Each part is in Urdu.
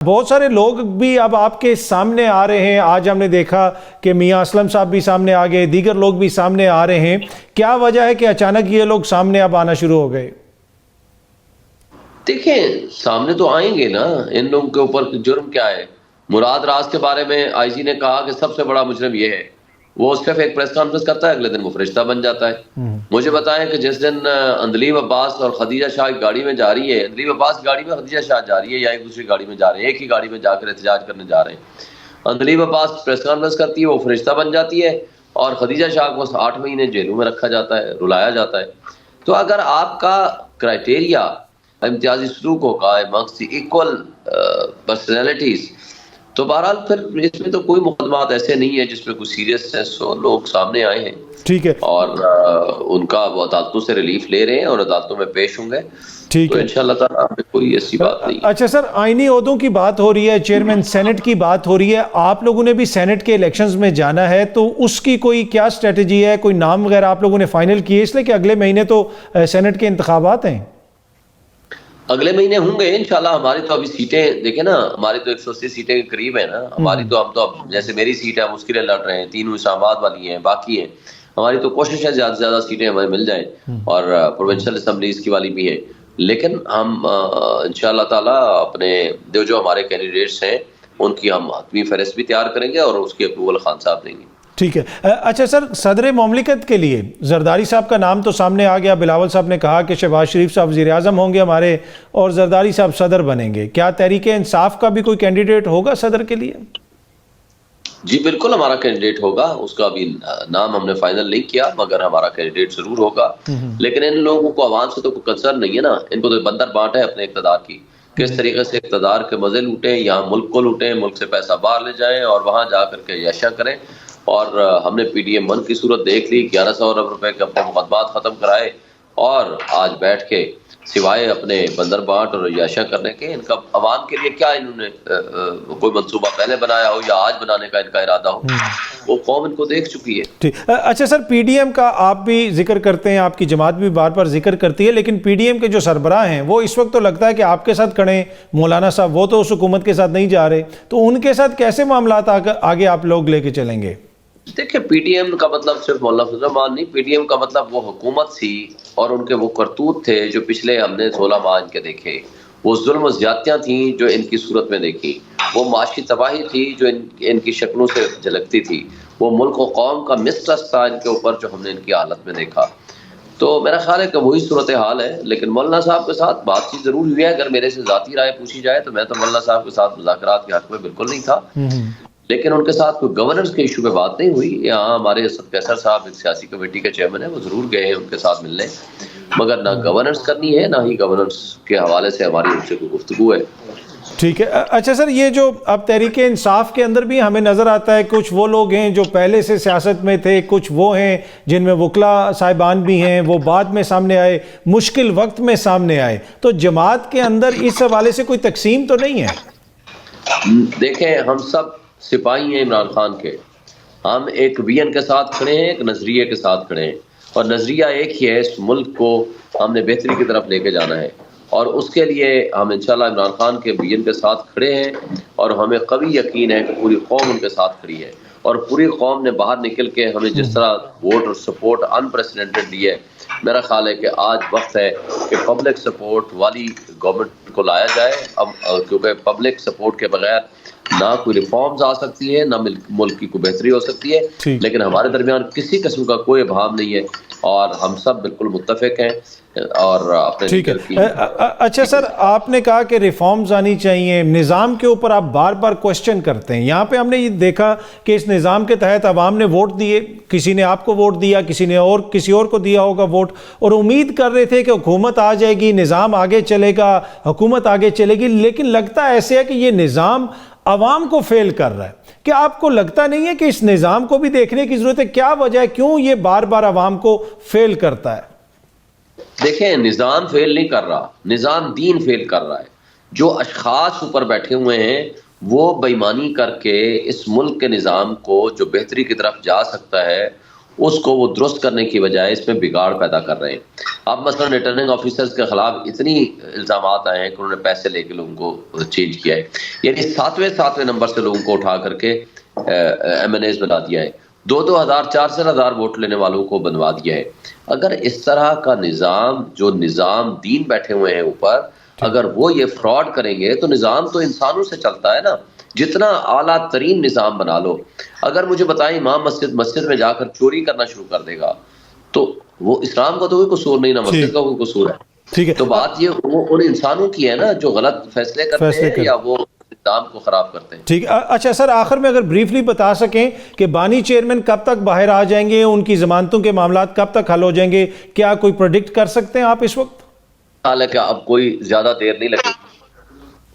بہت سارے لوگ بھی اب آپ کے سامنے آ رہے ہیں. آج ہم نے دیکھا کہ میاں اسلم صاحب بھی سامنے آ گئے, دیگر لوگ بھی سامنے آ رہے ہیں. کیا وجہ ہے کہ اچانک یہ لوگ سامنے اب آنا شروع ہو گئے؟ دیکھیں سامنے تو آئیں گے نا. ان لوگوں کے اوپر جرم کیا ہے؟ مراد راز کے بارے میں آئی جی نے کہا کہ سب سے بڑا مجرم یہ ہے. وہ صرف ایک پریس کانفرنس کرتا ہے, اگلے دن وہ فرشتہ بن جاتا ہے. مجھے بتائیں کہ جس دن اندلیب عباس اور خدیجہ شاہ کی گاڑی میں جا رہی ہے, اندلیب عباس کی گاڑی میں خدیجہ شاہ جا رہی ہے یا ایک دوسری گاڑی میں جا رہے ہیں, ایک ہی گاڑی میں جا کر احتجاج کرنے جا رہے ہیں. اندلیب عباس پریس کانفرنس کرتی ہے, وہ فرشتہ بن جاتی ہے, اور خدیجہ شاہ کو 8 مہینے جیلوں میں رکھا جاتا ہے, رلایا جاتا ہے. تو اگر آپ کا کرائٹیریا امتیازی سلوک ہوگا amongst the equal personalities, تو بہرحال پھر اس میں تو کوئی مقدمات ایسے نہیں ہے جس میں کوئی سیریسنس ہو. لوگ سامنے آئے ہیں, ٹھیک ہے, اور ان کا وہ عدالتوں سے ریلیف لے رہے ہیں اور عدالتوں میں پیش ہوں گے. ٹھیک تو ہے. انشاءاللہ تعالیٰ ہمیں کوئی ایسی بات نہیں ہے. اچھا سر, آئینی عہدوں کی بات ہو رہی ہے, چیئرمین سینٹ کی بات ہو رہی ہے, آپ لوگوں نے بھی سینٹ کے الیکشنز میں جانا ہے, تو اس کی کوئی کیا اسٹریٹجی ہے؟ کوئی نام وغیرہ آپ لوگوں نے فائنل کیے؟ اس لیے کہ اگلے مہینے تو سینٹ کے انتخابات ہیں. اگلے مہینے ہوں گے انشاءاللہ. ہماری تو ابھی سیٹیں دیکھیں نا, ہماری تو 180 سیٹیں کے قریب ہیں نا. ہماری تو ہم تو اب جیسے میری سیٹ ہے ہم اس کے لیے لڑ رہے ہیں, 3 اسلام آباد والی ہیں, باقی ہیں. ہماری تو کوشش ہے زیادہ سے زیادہ سیٹیں ہمیں مل جائیں, اور پروونشل اسمبلیز کی والی بھی ہے. لیکن ہم انشاءاللہ تعالی اپنے جو ہمارے کینڈیڈیٹس ہیں ان کی ہم حتمی فہرست بھی تیار کریں گے اور اس کی اپروول خان صاحب دیں گے. ٹھیک ہے. اچھا سر, صدر مملکت کے لیے زرداری صاحب کا نام تو سامنے آ گیا. بلاول صاحب نے کہا کہ شہباز شریف صاحب وزیر اعظم ہوں گے ہمارے اور زرداری صاحب صدر بنیں گے. کیا تحریک انصاف کا بھی کوئی کینڈیڈیٹ ہوگا صدر کے لیے؟ جی بالکل ہمارا کینڈیڈیٹ ہوگا. اس کا بھی نام ہم نے فائنل نہیں کیا, مگر ہمارا کینڈیڈیٹ ضرور ہوگا. لیکن ان لوگوں کو عوام سے تو کوئی کنسرن نہیں ہے نا. ان کو تو بندر بانٹ ہے اپنے اقتدار کی, کس طریقے سے اقتدار کے مزے لوٹیں, یہاں ملک کو لوٹیں, ملک سے پیسہ باہر لے جائیں اور وہاں جا کر کے یشا کریں. اور ہم نے پی ڈی ایم 1 کی صورت دیکھ لی, 1100 ارب روپے کے اپنے مقدمات ختم کرائے, اور آج بیٹھ کے سوائے اپنے بندر بانٹ اور یاشا کرنے کے ان کا عوام کے لیے کیا انہوں نے کوئی منصوبہ پہلے بنایا ہو یا آج بنانے کا ان کا ارادہ ہو, وہ قوم ان کو دیکھ چکی ہے. اچھا سر, پی ڈی ایم کا آپ بھی ذکر کرتے ہیں, آپ کی جماعت بھی بار بار ذکر کرتی ہے, لیکن پی ڈی ایم کے جو سربراہ ہیں وہ اس وقت تو لگتا ہے کہ آپ کے ساتھ کھڑے ہیں. مولانا صاحب وہ تو اس حکومت کے ساتھ نہیں جا رہے, تو ان کے ساتھ کیسے معاملات آگے آپ لوگ لے کے چلیں گے؟ دیکھیں پی ٹی ایم کا مطلب صرف مولانا فضل الرحمان نہیں, پی ٹی ایم کا مطلب وہ حکومت تھی اور ان کے وہ کرتوت تھے جو پچھلے ہم نے 16 ماہ ان کے دیکھے. وہ ظلم و زیادتیاں تھیں جو ان کی صورت میں دیکھی, وہ معاشی تباہی تھی جو ان کی شکلوں سے جھلکتی تھی, وہ ملک و قوم کا مسٹرسٹ تھا ان کے اوپر جو ہم نے ان کی حالت میں دیکھا. تو میرا خیال ہے کہ وہی صورتحال ہے. لیکن مولانا صاحب کے ساتھ بات چیت ضرور ہوئی ہے. اگر میرے سے ذاتی رائے پوچھی جائے تو میں تو مولانا صاحب کے ساتھ مذاکرات کے حق میں بالکل نہیں تھا, لیکن ان کے ساتھ کوئی گورننس کے ایشو پہ بات نہیں ہوئی. یہاں ہمارے اسد قیصر صاحب ایک سیاسی کمیٹی کے چیئرمین ہیں, وہ ضرور گئے ہیں ان کے ساتھ ملنے, مگر نہ گورننس کرنی ہے نہ ہی گورننس کے حوالے سے ہماری ان سے کوئی گفتگو ہے. ٹھیک ہے. اچھا سر, یہ جو اب تحریک انصاف کے اندر بھی ہمیں نظر آتا ہے کچھ وہ لوگ ہیں جو پہلے سے سیاست میں تھے, کچھ وہ ہیں جن میں وکلا صاحبان بھی ہیں, وہ بعد میں سامنے آئے, مشکل وقت میں سامنے آئے. تو جماعت کے اندر اس حوالے سے کوئی تقسیم تو نہیں ہے؟ دیکھیں ہم سب سپاہی ہیں عمران خان کے. ہم ایک ویژن کے ساتھ کھڑے ہیں, ایک نظریے کے ساتھ کھڑے ہیں, اور نظریہ ایک ہی ہے, اس ملک کو ہم نے بہتری کی طرف لے کے جانا ہے, اور اس کے لیے ہم انشاءاللہ عمران خان کے ویژن کے ساتھ کھڑے ہیں. اور ہمیں قوی یقین ہے کہ پوری قوم ان کے ساتھ کھڑی ہے, اور پوری قوم نے باہر نکل کے ہمیں جس طرح ووٹ اور سپورٹ انپریسیڈنٹڈ دی ہے, میرا خیال ہے کہ آج وقت ہے کہ پبلک سپورٹ والی گورنمنٹ کو لایا جائے. اب کیونکہ پبلک سپورٹ کے بغیر نہ کوئی ریفارمز آ سکتی ہے, نہ ملک کی کوئی بہتری ہو سکتی ہے. لیکن ہمارے درمیان کسی قسم کا کوئی ابہام نہیں ہے, اور ہم سب بالکل متفق ہیں. اور ٹھیک ہے. اچھا سر, آپ نے کہا کہ ریفارمز آنی چاہیے, نظام کے اوپر آپ بار بار کوشچن کرتے ہیں. یہاں پہ ہم نے یہ دیکھا کہ اس نظام کے تحت عوام نے ووٹ دیے, کسی نے آپ کو ووٹ دیا, کسی نے اور کسی اور کو دیا ہوگا ووٹ, اور امید کر رہے تھے کہ حکومت آ جائے گی, نظام آگے چلے گا, حکومت آگے چلے گی. لیکن لگتا ایسے ہے کہ یہ نظام عوام کو فیل کر رہا ہے. کیا آپ کو لگتا نہیں ہے کہ اس نظام کو بھی دیکھنے کی ضرورت ہے؟ کیا وجہ ہے, کیوں یہ بار بار عوام کو فیل کرتا ہے؟ دیکھیں نظام فیل نہیں کر رہا, نظام دین فیل کر رہا ہے. جو اشخاص اوپر بیٹھے ہوئے ہیں وہ بےایمانی کر کے اس ملک کے نظام کو جو بہتری کی طرف جا سکتا ہے اس کو وہ درست کرنے کی بجائے اس میں بگاڑ پیدا کر رہے ہیں. اب مثلا ریٹرننگ آفیسرز کے خلاف اتنی الزامات آئے ہیں کہ انہوں نے پیسے لے کے لوگوں کو چینج کیا ہے، یعنی ساتویں نمبر سے لوگوں کو اٹھا کر کے ایم این ایز بنا دیا ہے، 2,000 4,000 ووٹ لینے والوں کو بنوا دیا ہے. اگر اس طرح کا نظام، جو نظام دین بیٹھے ہوئے ہیں اوپر، اگر وہ یہ فراڈ کریں گے تو نظام تو انسانوں سے چلتا ہے نا. جتنا اعلیٰ ترین نظام بنا لو، اگر مجھے بتائیں امام مسجد میں جا کر چوری کرنا شروع کر دے گا تو وہ اسلام کا تو کوئی قصور نہیں، نہ مسجد کا کوئی قصور ہے. ٹھیک ہے، تو بات یہ وہ ان انسانوں کی ہے نا جو غلط فیصلے کرتے ہیں یا وہ نظام کو خراب کرتے ہیں. ٹھیک. اچھا سر، آخر میں اگر بریفلی بتا سکیں کہ بانی چیئرمین کب تک باہر آ جائیں گے، ان کی ضمانتوں کے معاملات کب تک حل ہو جائیں گے، کیا کوئی پریڈکٹ کر سکتے ہیں آپ اس وقت؟ خیال ہے کہ اب کوئی زیادہ دیر نہیں لگے گی،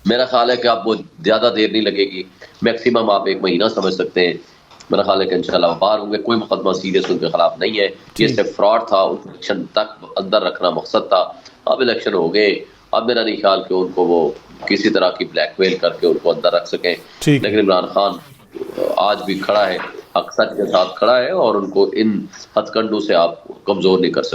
میرا خیال ہے کہ اب وہ زیادہ دیر نہیں لگے گی، میکسیمم آپ 1 مہینہ سمجھ سکتے ہیں. میرا خیال ہے کہ انشاءاللہ باہر ہوں گے. کوئی مقدمہ سیریس ان کے خلاف نہیں ہے، یہ صرف فراڈ تھا، الیکشن تک اندر رکھنا مقصد تھا. اب الیکشن ہو گئے، اب میرا نہیں خیال کہ ان کو وہ کسی طرح کی بلیک میل کر کے ان کو اندر رکھ سکیں. لیکن عمران خان آج بھی کھڑا ہے، حق سچ کے ساتھ کھڑا ہے، اور ان کو ان ہتھ کنڈوں سے آپ کمزور نہیں کر سکتے.